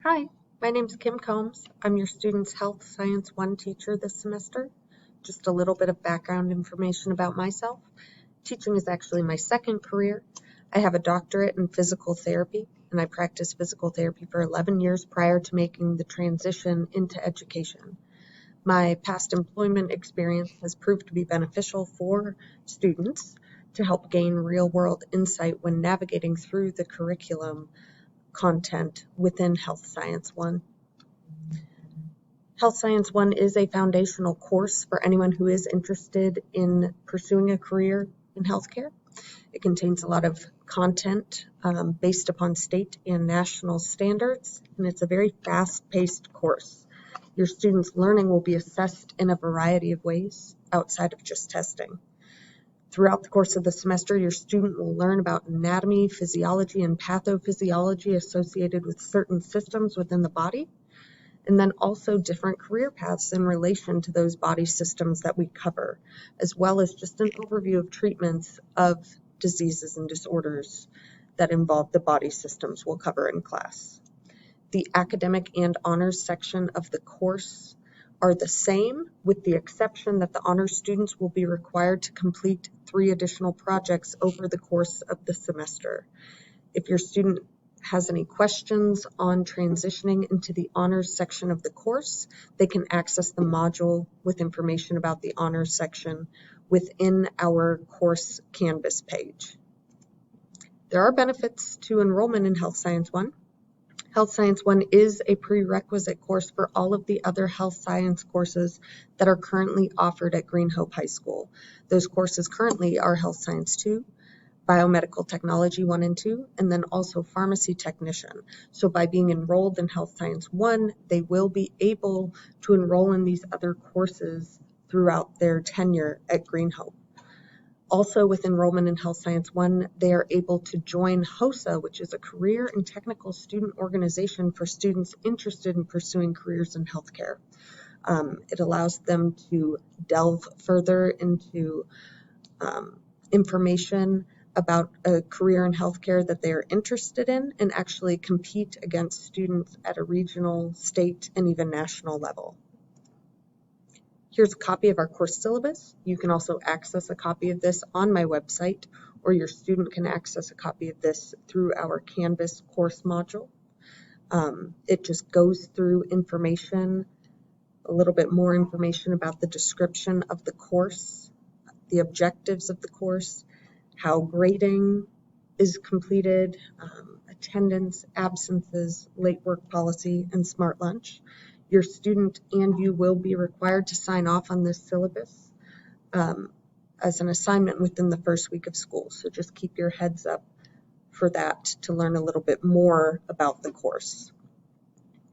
Hi, my name is Kim Combs. I'm your Students Health Science 1 teacher this semester. Just a little bit of background information about myself. Teaching is actually my second career. I have a doctorate in physical therapy, and I practiced physical therapy for 11 years prior to making the transition into education. My past employment experience has proved to be beneficial for students to help gain real-world insight when navigating through the curriculum content within Health Science 1. Health Science 1 is a foundational course for anyone who is interested in pursuing a career in healthcare. It contains a lot of content based upon state and national standards, and it's a very fast-paced course. Your students' learning will be assessed in a variety of ways outside of just testing. Throughout the course of the semester, your student will learn about anatomy, physiology, and pathophysiology associated with certain systems within the body, and then also different career paths in relation to those body systems that we cover, as well as just an overview of treatments of diseases and disorders that involve the body systems we'll cover in class. The academic and honors section of the course are the same, with the exception that the honors students will be required to complete 3 additional projects over the course of the semester. If your student has any questions on transitioning into the honors section of the course, they can access the module with information about the honors section within our course Canvas page. There are benefits to enrollment in Health Science 1. Health Science 1 is a prerequisite course for all of the other health science courses that are currently offered at Green Hope High School. Those courses currently are Health Science 2, Biomedical Technology 1 and 2, and then also Pharmacy Technician. So by being enrolled in Health Science 1, they will be able to enroll in these other courses throughout their tenure at Green Hope. Also, with enrollment in Health Science 1, they are able to join HOSA, which is a career and technical student organization for students interested in pursuing careers in healthcare. It allows them to delve further into information about a career in healthcare that they are interested in and actually compete against students at a regional, state, and even national level. Here's a copy of our course syllabus. You can also access a copy of this on my website, or your student can access a copy of this through our Canvas course module. It just goes through information, a little bit more information about the description of the course, the objectives of the course, how grading is completed, attendance, absences, late work policy, and smart lunch. Your student and you will be required to sign off on this syllabus as an assignment within the first week of school. So just keep your heads up for that to learn a little bit more about the course.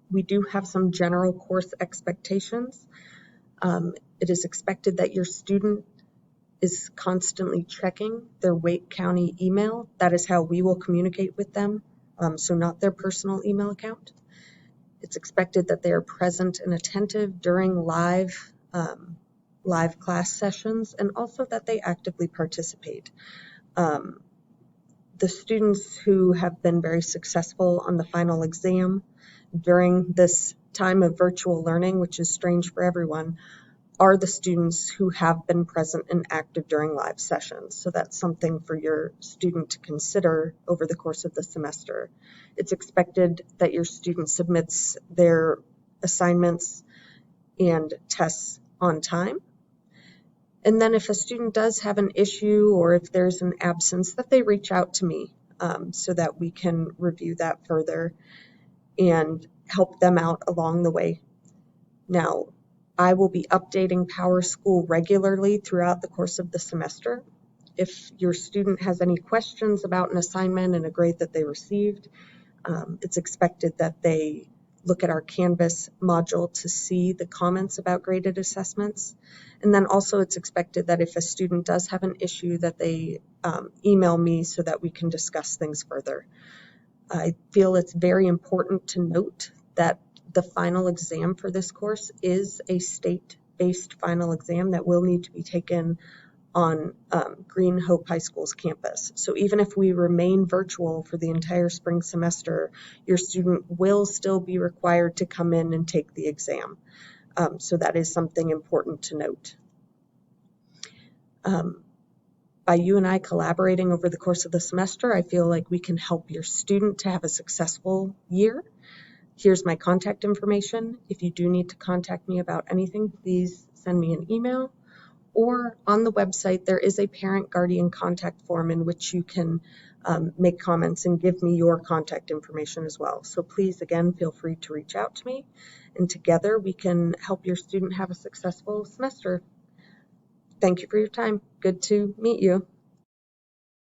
We do have some general course expectations. It is expected that your student is constantly checking their Wake County email. That is how we will communicate with them, so not their personal email account. It's expected that they are present and attentive during live class sessions, and also that they actively participate. The students who have been very successful on the final exam during this time of virtual learning, which is strange for everyone, are the students who have been present and active during live sessions. So that's something for your student to consider over the course of the semester. It's expected that your student submits their assignments and tests on time. And then if a student does have an issue or if there's an absence, that they reach out to me so that we can review that further and help them out along the way. Now, I will be updating PowerSchool regularly throughout the course of the semester. If your student has any questions about an assignment and a grade that they received, it's expected that they look at our Canvas module to see the comments about graded assessments. And then also it's expected that if a student does have an issue that they email me so that we can discuss things further. I feel it's very important to note that the final exam for this course is a state-based final exam that will need to be taken on Green Hope High School's campus. So even if we remain virtual for the entire spring semester, your student will still be required to come in and take the exam. So that is something important to note. By you and I collaborating over the course of the semester, I feel like we can help your student to have a successful year. Here's my contact information. If you do need to contact me about anything, please send me an email. Or on the website, there is a parent guardian contact form in which you can make comments and give me your contact information as well. So please, again, feel free to reach out to me, and together we can help your student have a successful semester. Thank you for your time. Good to meet you.